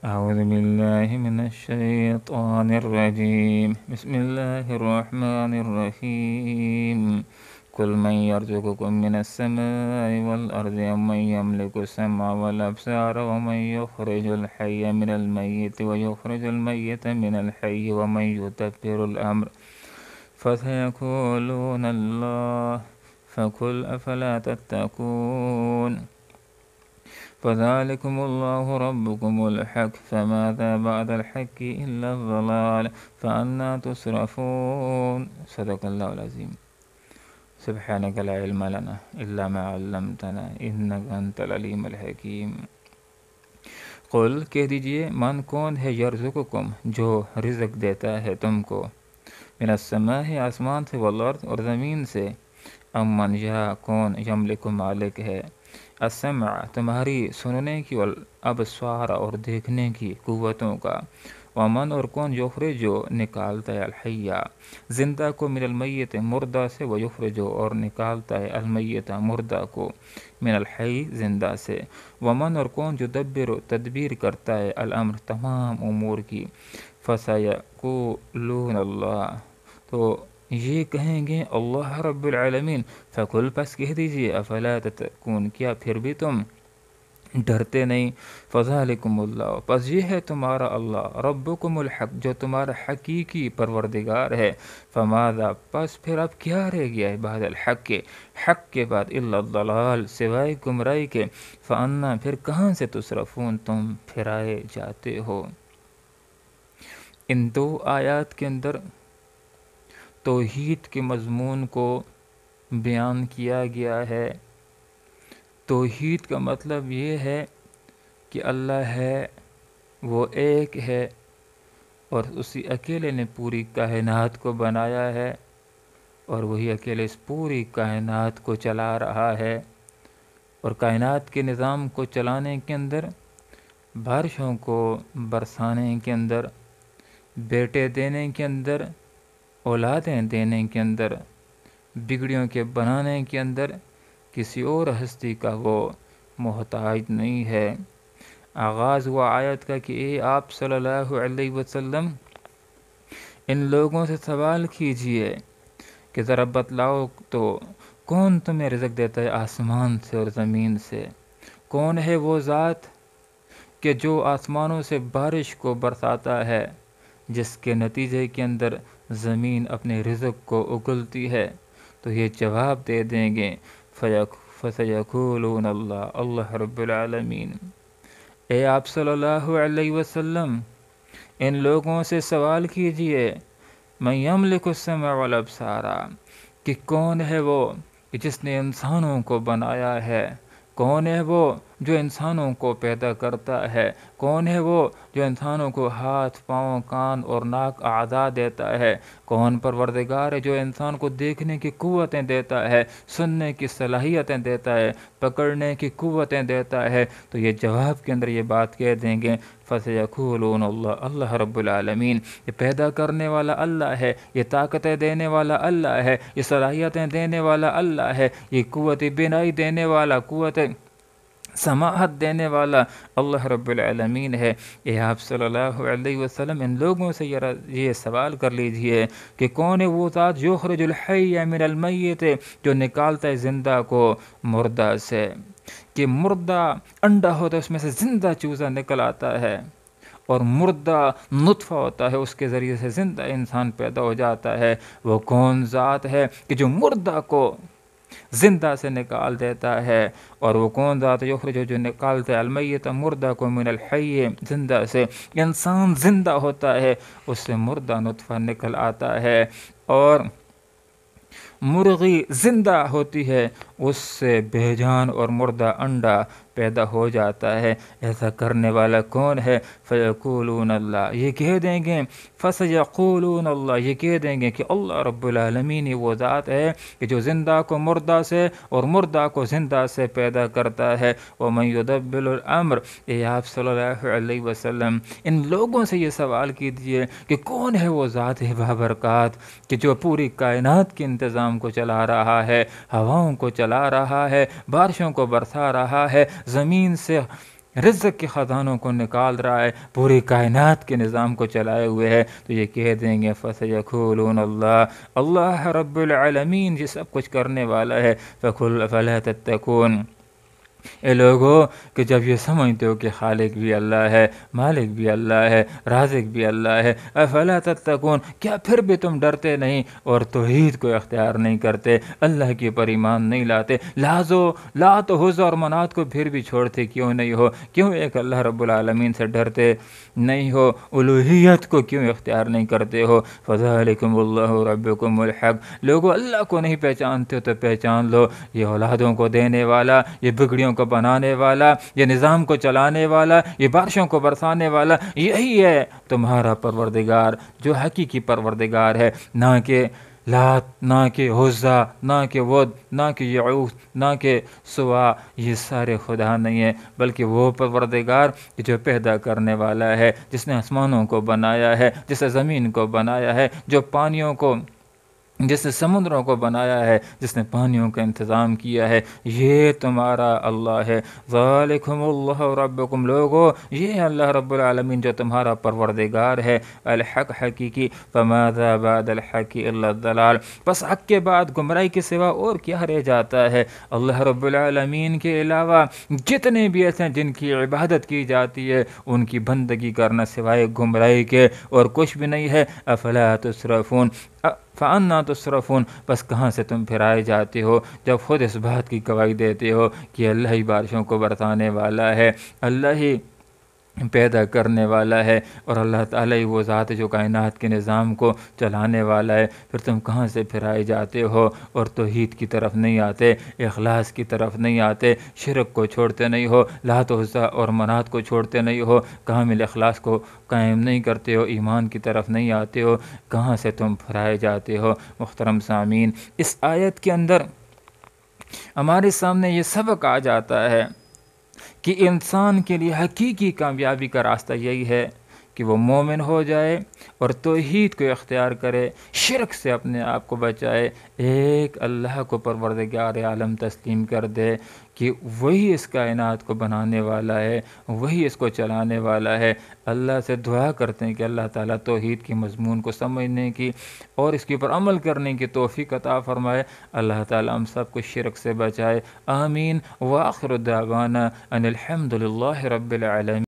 أعوذ بالله من الشيطان الرجيم بسم الله الرحمن الرحيم قل من يرزقكم من السماء والأرض ومن يملك السمع والأبصار ومن يخرج الحي من الميت ويخرج الميت من الحي ومن يدبر الأمر فسيقولون الله فقل أفلا تتقون فذلكم الله ربكم الحق فماذا بعد الحق إلا الضلال فأنى تصرفون صدق الله العظيم سبحانك لا علم لنا إلا ما علمتنا إنك أنت العليم الحكيم قل کہہ دیجئے من کون ہے یرزقکم جو رزق دیتا ہے تم کو من السماء آسمان سے والارض اور زمین سے امن یا کون یملک مالک ہے السمع تمہاری سننے کی والابصار اور دیکھنے کی قوتوں کا ومن اور کون یخرج جو نکالتا ہے الحیہ زندہ کو من المیت مردہ سے ویخرج اور نکالتا ہے المیت مردہ کو من الحی زندہ سے ومن اور کون جو تدبیر کرتا ہے الامر تمام امور کی فسیقولون اللہ تو یہ کہیں گے اللہ رب العالمین فقل پس کہہ دیجئے افلا تتقون کیا پھر بھی تم ڈرتے نہیں فذالکم اللہ پس یہ ہے تمہارا اللہ ربکم الحق جو تمہارا حقیقی پروردگار ہے فماذا پس پھر اب کیا رہ گیا ہے بعد الحق کے حق کے بعد الا الضلال سوائے گمراہی کے فانا پھر کہاں سے تصرفون تم پھرائے جاتے ہو ان دو آیات کے اندر توحید کے مضمون کو بیان کیا گیا ہے توحید کا مطلب یہ ہے کہ اللہ ہے وہ ایک ہے اور اسی اکیلے نے پوری کائنات کو بنایا ہے اور وہی اکیلے اس پوری کائنات کو چلا رہا ہے اور کائنات کے نظام کو چلانے کے اندر بارشوں کو برسانے کے اندر بیٹے دینے کے اندر اولادیں دینے کے اندر بگڑیوں کے بنانے کے اندر کسی اور ہستی کا وہ محتاج نہیں ہے آغاز ہوا آیت کا کہ اے آپ صلی اللہ علیہ وسلم ان لوگوں سے سوال کیجئے کہ ذرا بتلاؤ تو کون تمہیں رزق دیتا ہے آسمان سے اور زمین سے کون ہے وہ ذات کہ جو آسمانوں سے بارش کو برساتا ہے جس کے نتیجے کے اندر زمین اپنے رزق کو اگلتی ہے تو یہ جواب دے دیں گے فسیقولون اللہ اللہ رب العالمین اے آپ صلی اللہ علیہ وسلم ان لوگوں سے سوال کیجئے من یملک السمع والابصار کہ کون ہے وہ کہ جس نے انسانوں کو بنایا ہے کون ہے وہ جو انسانوں کو پیدا کرتا ہے کون ہے وہ جو انسانوں کو ہاتھ پاؤں کان اور ناک اعضاء دیتا ہے کون پروردگار ہے جو انسان کو دیکھنے کی قوتیں دیتا ہے سننے کی صلاحیتیں دیتا ہے پکڑنے کی قوتیں دیتا ہے تو یہ جواب کے اندر یہ بات کہہ دیں گے فسیقولون اللہ اللہ رب العالمین یہ پیدا کرنے والا اللہ ہے یہ طاقتیں دینے والا اللہ ہے یہ صلاحیتیں دینے والا اللہ ہے یہ قوت بینائی دینے والا قوت سماعت دینے والا اللہ رب العالمین ہے اے آپ صلی اللہ علیہ وسلم ان لوگوں سے یہ سوال کر لیجئے کہ کون ہے وہ ذات یخرج الحی من المیت جو نکالتا ہے زندہ کو مردہ سے کہ مردہ انڈا ہوتا ہے اس میں سے زندہ چوزہ نکل آتا ہے اور مردہ نطفہ ہوتا ہے اس کے ذریعے سے زندہ انسان پیدا ہو جاتا ہے وہ کون ذات ہے کہ جو مردہ کو زندہ سے نکال دیتا ہے اور وہ کون ذات یخرج جو نکالتا ہے المیت مردہ کو من الحی زندہ سے انسان زندہ ہوتا ہے اس سے مردہ نطفہ نکل آتا ہے اور مرغی زندہ ہوتی ہے اس سے بے جان اور مردہ انڈا پیدا ہو جاتا ہے ایسا کرنے والا کون ہے فیقولون اللہ یہ کہہ دیں گے فسیقولون اللہ یہ کہہ دیں گے کہ اللہ رب العالمین ہی وہ ذات ہے کہ جو زندہ کو مردہ سے اور مردہ کو زندہ سے پیدا کرتا ہے ومن یدبر الامر اے آپ صلی اللہ علیہ وسلم ان لوگوں سے یہ سوال کیجئے کہ کون ہے وہ ذات بابرکات کہ جو پوری کائنات کے انتظام کو چلا رہا ہے ہواؤں کو چلا رہا ہے بارشوں کو برسا رہا ہے زمین سے رزق کے خزانوں کو نکال رہا ہے، پوری کائنات کے نظام کو چلائے ہوئے ہے، تو یہ کہہ دیں گے فَسَيَقُولُونَ اللَّهُ، اللہ رب العالمین یہ سب کچھ کرنے والا ہے، فَلَا تَتَّقُونَ۔ اے لوگو کہ جب یہ سمجھتے ہو کہ خالق بھی اللہ ہے، مالک بھی اللہ ہے، رازق بھی اللہ ہے، افلا تتقون، کیا پھر بھی تم ڈرتے نہیں اور توحید کو اختیار نہیں کرتے، اللہ کے پر ایمان نہیں لاتے؟ لات و عزا اور منات کو پھر بھی چھوڑتے کیوں نہیں ہو؟ کیوں ایک اللہ رب العالمین سے ڈرتے نہیں ہو؟ الوہیت کو کیوں اختیار نہیں کرتے ہو؟ فذالکم اللہ ربکم الحق۔ لوگو اللہ کو نہیں پہچانتے ہو تو پہچان لو، یہ اولادوں کو دینے والا، یہ بگڑیوں کو بنانے والا، یہ نظام کو چلانے والا، یہ بارشوں کو برسانے والا، یہی ہے تمہارا پروردگار جو حقیقی پروردگار ہے، نہ کہ لات، نہ کہ عزا، نہ کہ ود، نہ کہ یعوث، نہ کہ سوا، یہ سارے خدا نہیں ہیں، بلکہ وہ پروردگار جو پیدا کرنے والا ہے، جس نے آسمانوں کو بنایا ہے، جس نے زمین کو بنایا ہے، جو پانیوں کو، جس نے سمندروں کو بنایا ہے، جس نے پانیوں کا انتظام کیا ہے، یہ تمہارا اللہ ہے۔ ذالکم اللہ ربکم، لوگو یہ اللہ رب العالمین جو تمہارا پروردگار ہے، الحق حقیقی، فماذا بعد الحق الا الضلال، بس حق کے بعد گمراہی کے سوا اور کیا رہ جاتا ہے؟ اللہ رب العالمین کے علاوہ جتنے بھی ایسے ہیں جن کی عبادت کی جاتی ہے، ان کی بندگی کرنا سوائے گمراہی کے اور کچھ بھی نہیں ہے۔ افلا تصرفون، فَأَنَّا تُصْرَفُونَ، بس کہاں سے تم پھرائے جاتے ہو جب خود اس بات کی گواہی دیتے ہو کہ اللہ ہی بارشوں کو برسانے والا ہے، اللہ ہی پیدا کرنے والا ہے، اور اللہ تعالیٰ ہی وہ ذات ہے جو کائنات کے نظام کو چلانے والا ہے؟ پھر تم کہاں سے پھرائے جاتے ہو اور توحید کی طرف نہیں آتے، اخلاص کی طرف نہیں آتے، شرک کو چھوڑتے نہیں ہو، لات و عزا اور منات کو چھوڑتے نہیں ہو، کامل اخلاص کو قائم نہیں کرتے ہو، ایمان کی طرف نہیں آتے ہو، کہاں سے تم پھرائے جاتے ہو؟ محترم سامعین، اس آیت کے اندر ہمارے سامنے یہ سبق آ جاتا ہے کہ انسان کے لیے حقیقی کامیابی کا راستہ یہی ہے کہ وہ مومن ہو جائے اور توحید کو اختیار کرے، شرک سے اپنے آپ کو بچائے، ایک اللہ کو پروردگار عالم تسلیم کر دے کہ وہی اس کائنات کو بنانے والا ہے، وہی اس کو چلانے والا ہے۔ اللہ سے دعا کرتے ہیں کہ اللہ تعالیٰ توحید کی مضمون کو سمجھنے کی اور اس کے اوپر عمل کرنے کی توفیق عطا فرمائے۔ اللہ تعالیٰ ہم سب کو شرک سے بچائے، آمین۔ وآخر دعوانا ان الحمد للہ رب العالمین۔